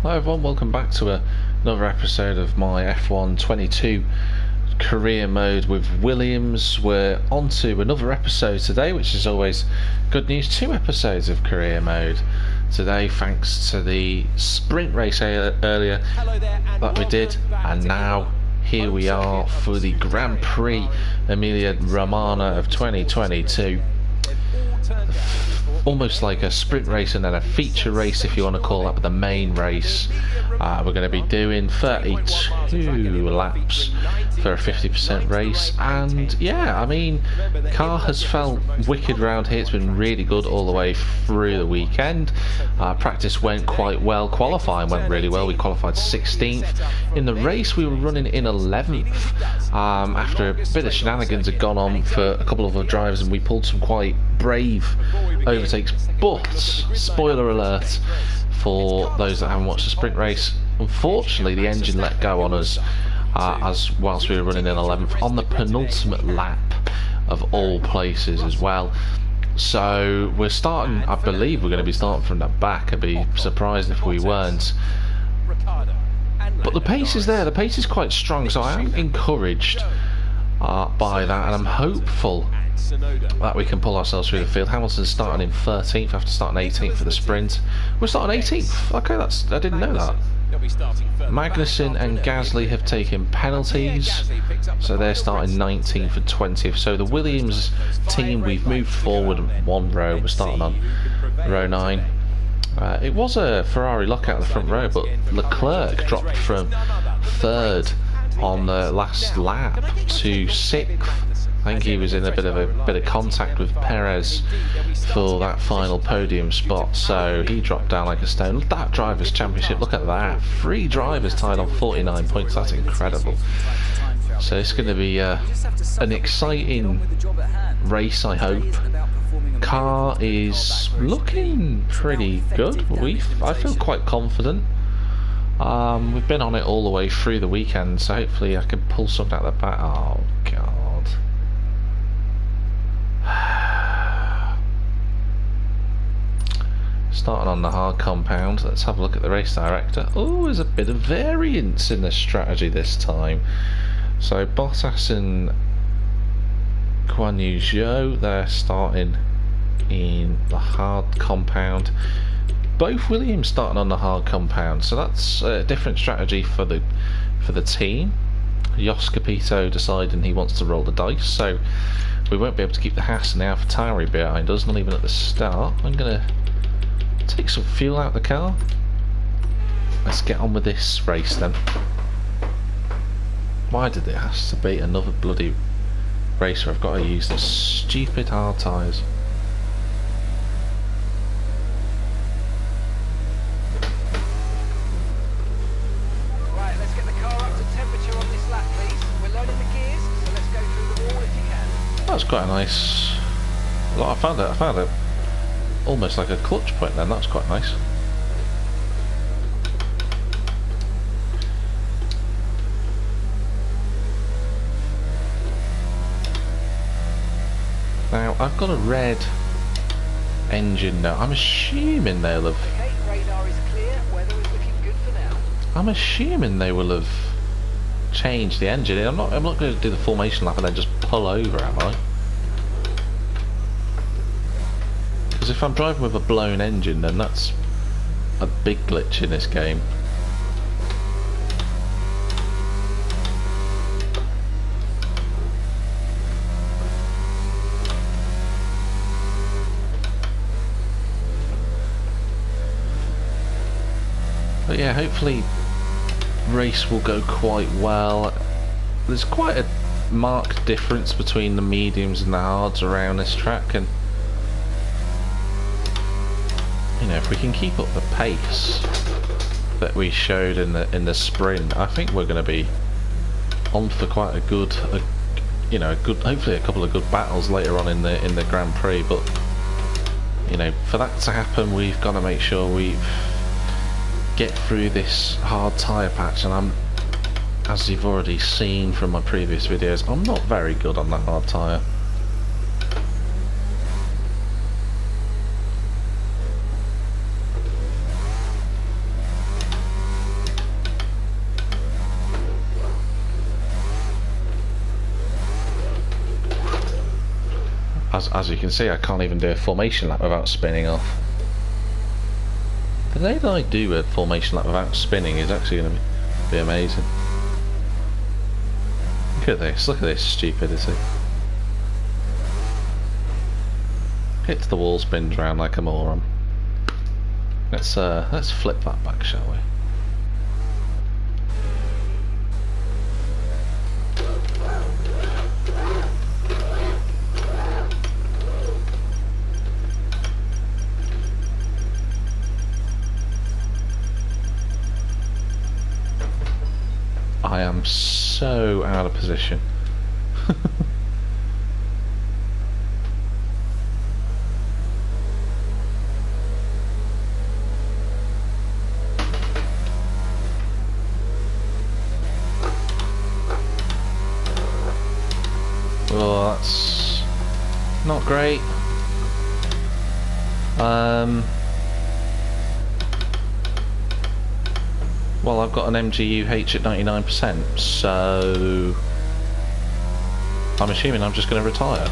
Hi everyone, welcome back to another episode of my F1 22 career mode with Williams. We're on to another episode today, which is always good news. 2 episodes of career mode today, thanks to the sprint race earlier that we did, and now here we are for the Grand Prix Emilia Romagna of 2022. Almost like a sprint race and then a feature race, if you want to call that, but the main race. We're going to be doing 32 laps for a 50% race, and yeah, I mean, car has felt wicked around here. It's been really good all the way through the weekend. Practice went quite well, qualifying went really well. We qualified 16th. In the race we were running in 11th after a bit of shenanigans had gone on for a couple of other drivers, and we pulled some quite brave overtakes, but spoiler alert for those that haven't watched the sprint race, unfortunately the engine let go on us as whilst we were running in 11th on the penultimate lap of all places as well. So we're starting, I believe we're going to be starting from the back. I'd be surprised if we weren't, but the pace is there, the pace is quite strong, so I am encouraged by that, and I'm hopeful that we can pull ourselves through the field. Hamilton's starting in 13th after starting 18th for the sprint. We're starting 18th. Okay, I didn't know that. Magnussen and Gasly have taken penalties, so they're starting 19th and 20th. So the Williams team, we've moved forward one row. We're starting on row 9. It was a Ferrari lockout in the front row, but Leclerc dropped from 3rd on the last lap to 6th. I think he was in a bit of contact with Perez for that final podium spot, so he dropped down like a stone. That drivers' championship, look at that, 3 drivers tied on 49 points. That's incredible. So it's going to be an exciting race, I hope. Car is looking pretty good. I feel quite confident. We've been on it all the way through the weekend, so hopefully I can pull something out of the back. Oh god. Starting on the hard compound, let's have a look at the race director. Oh, there's a bit of variance in the strategy this time. So Bottas and Guan Yu Zhou, they're starting in the hard compound. Both Williams starting on the hard compound, so that's a different strategy for the team. Jos Capito deciding he wants to roll the dice, so we won't be able to keep the Haas and the AlphaTauri behind us, not even at the start. I'm going to take some fuel out of the car. Let's get on with this race then. Why did it have to be another bloody race where I've got to use the stupid hard tyres? Right, let's get the car up to temperature on this lap, please. We're loading the gears, so let's go through the wall if you can. That's quite a nice. Well, I found it almost like a clutch point then. That's quite nice. Now I've got a red engine now. I'm assuming they'll have. Okay, radar is clear. Weather is looking good for now. I'm assuming they will have changed the engine. I'm not going to do the formation lap and then just pull over, am I? Because if I'm driving with a blown engine, then that's a big glitch in this game. But yeah, hopefully race will go quite well. There's quite a marked difference between the mediums and the hards around this track, and you know, if we can keep up the pace that we showed in the sprint, I think we're going to be on for quite a good, hopefully a couple of good battles later on in the Grand Prix. But you know, for that to happen, we've got to make sure we get through this hard tyre patch, and as you've already seen from my previous videos, I'm not very good on that hard tyre. As you can see, I can't even do a formation lap without spinning off. The day that I do a formation lap without spinning is actually going to be amazing. Look at this stupidity. Hits the wall, spins around like a moron. Let's flip that back, shall we? I am so out of position. Oh, that's not great. Well, I've got an MGU-H at 99%, so I'm assuming I'm just going to retire.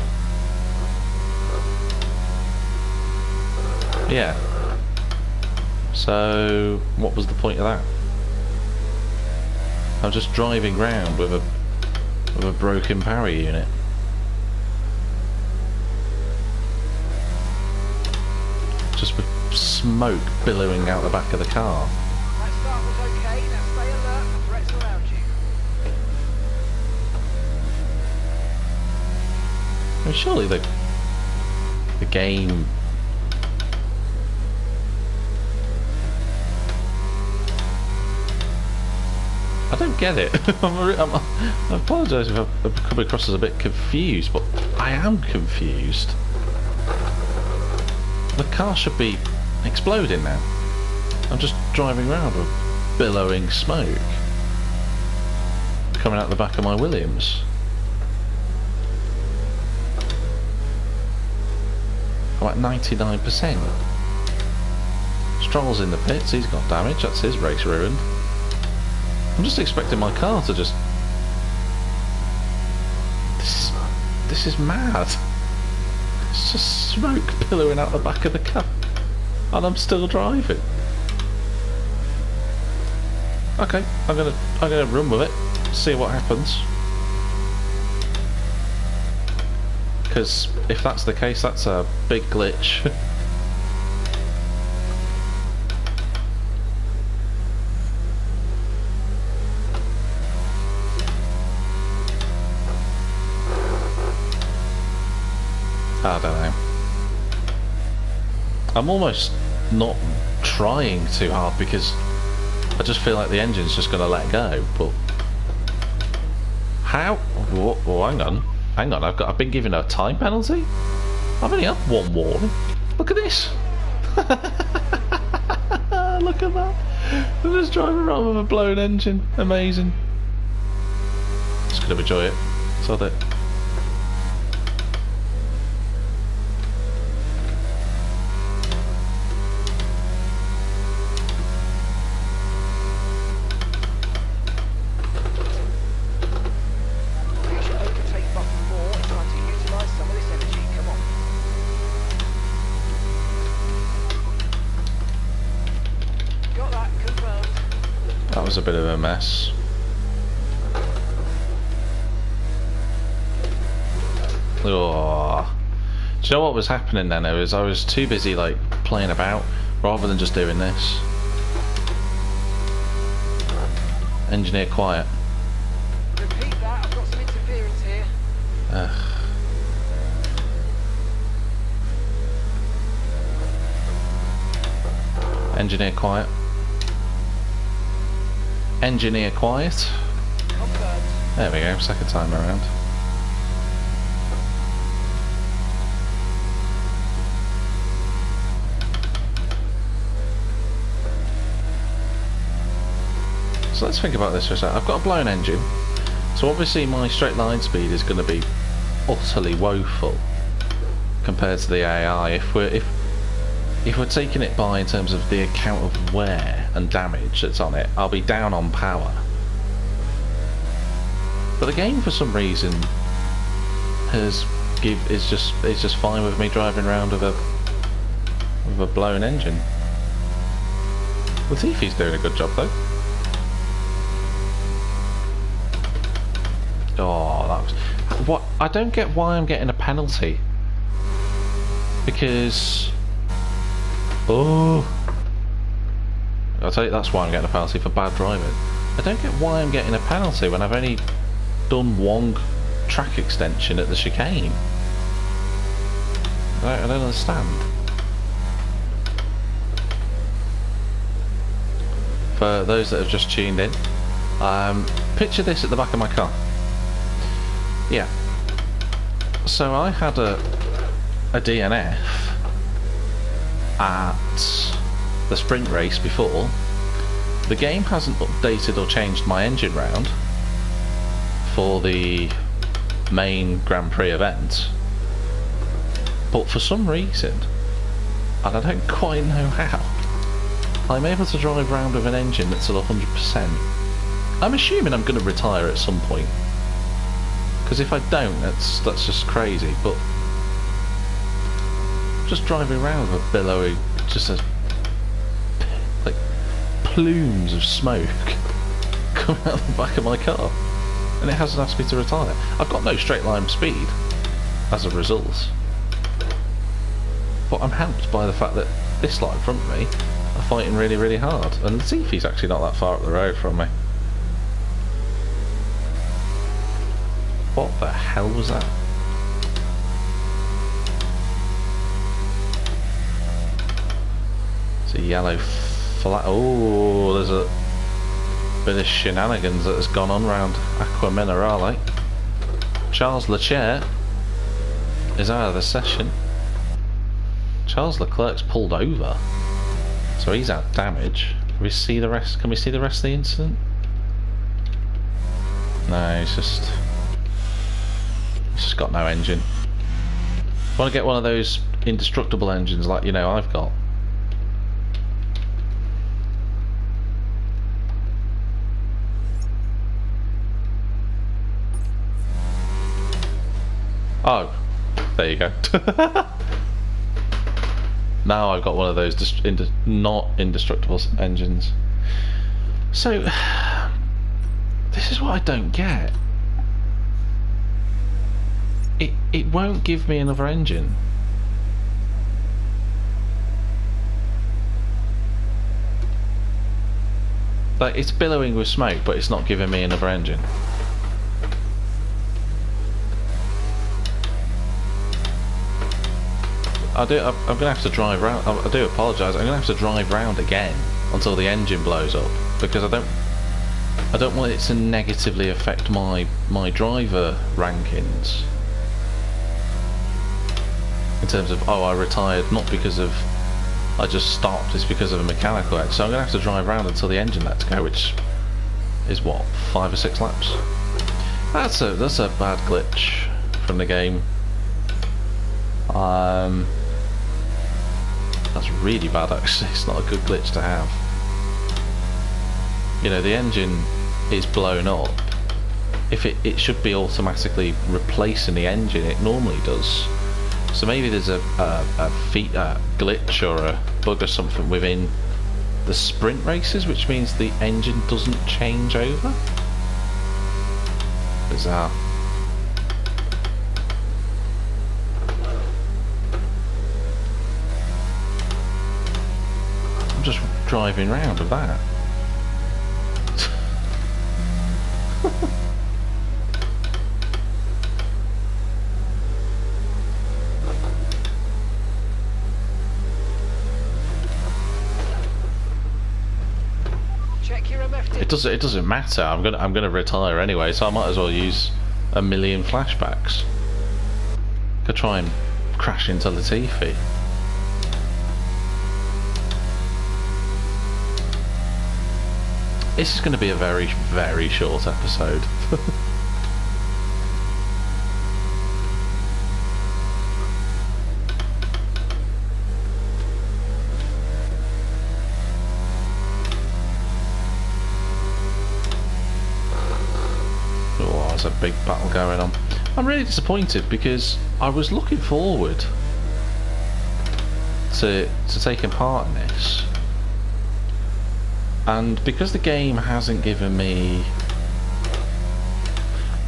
Yeah. So, what was the point of that? I'm just driving round with a broken power unit. Just with smoke billowing out the back of the car. That start was okay. Now stay alert for threats around you. I mean, surely the game I don't get it. I apologise if I've come across as a bit confused, but I am confused. The car should be exploding now. I'm just driving around with billowing smoke coming out the back of my Williams. I'm at 99%. Stroll's in the pits, he's got damage, that's his race ruined. I'm just expecting my car to just... This is mad. It's just smoke billowing out the back of the car. And I'm still driving. Okay, I'm gonna run with it, see what happens. Because if that's the case, that's a big glitch. I don't know. I'm almost not trying too hard because I just feel like the engine's just going to let go. But how? Oh, hang on. I've been given a time penalty. I've only had one warning. Look at this. Look at that. I'm just driving around with a blown engine. Amazing. Just gonna enjoy it. Sod it. That was a bit of a mess. Oh. Do you know what was happening then? I was too busy like playing about rather than just doing this. Engineer quiet. Repeat that, I've got some interference here. Engineer quiet. Engineer quiet. Confirmed. There we go, second time around. So let's think about this for a second. I've got a blown engine, so obviously my straight line speed is going to be utterly woeful compared to the AI. If we're taking it by in terms of the account of wear and damage that's on it, I'll be down on power. But the game for some reason has it's just fine with me driving around with a blown engine. Latifi's doing a good job though. Oh, that was what I don't get why I'm getting a penalty. Because I'll tell you that's why I'm getting a penalty for bad driving. I don't get why I'm getting a penalty when I've only done one track extension at the chicane. I don't understand. For those that have just tuned in, picture this at the back of my car. Yeah. So I had a DNF at the sprint race before. The game hasn't updated or changed my engine round for the main Grand Prix event, but for some reason, and I don't quite know how, I'm able to drive around with an engine that's at 100%. I'm assuming I'm going to retire at some point, because if I don't, that's just crazy. But just driving around with a billowing, just a like plumes of smoke coming out the back of my car, and it hasn't asked me to retire. I've got no straight line speed as a result, but I'm helped by the fact that this lot in front of me are fighting really, really hard, and Latifi's actually not that far up the road from me. What the hell was that? It's a yellow flag. Oh, there's a bit of shenanigans that has gone on round Aqua Minerale. Charles Leclerc is out of the session. Charles Leclerc's pulled over, so he's had damage. Can we see the rest? Can we see the rest of the incident? No, he's just got no engine. Want to get one of those indestructible engines like, you know, I've got. Oh, there you go. Now I've got one of those not indestructible engines. So, this is what I don't get. It won't give me another engine. Like, it's billowing with smoke, but it's not giving me another engine. I'm gonna have to drive round. I do apologise. I'm gonna have to drive round again until the engine blows up, because I don't want it to negatively affect my driver rankings. In terms of, oh, I retired not because of I just stopped, it's because of a mechanical edge. So I'm gonna have to drive around until the engine lets go, which is what, 5 or 6 laps. That's a bad glitch from the game. That's really bad actually. It's not a good glitch to have. You know, the engine is blown up. If it should be automatically replacing the engine, it normally does. So maybe there's a glitch or a bug or something within the sprint races, which means the engine doesn't change over. Bizarre. I'm just driving round with that. It doesn't matter. I'm gonna retire anyway, so I might as well use a million flashbacks. Could try and crash into Latifi. This is going to be a very, very short episode. Oh, there's a big battle going on. I'm really disappointed because I was looking forward to taking part in this, and because the game hasn't given me...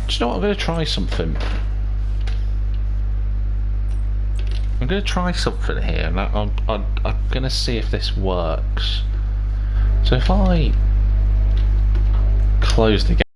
Do you know what? I'm going to try something. I'm going to try something here, and I'm going to see if this works. So if I close the game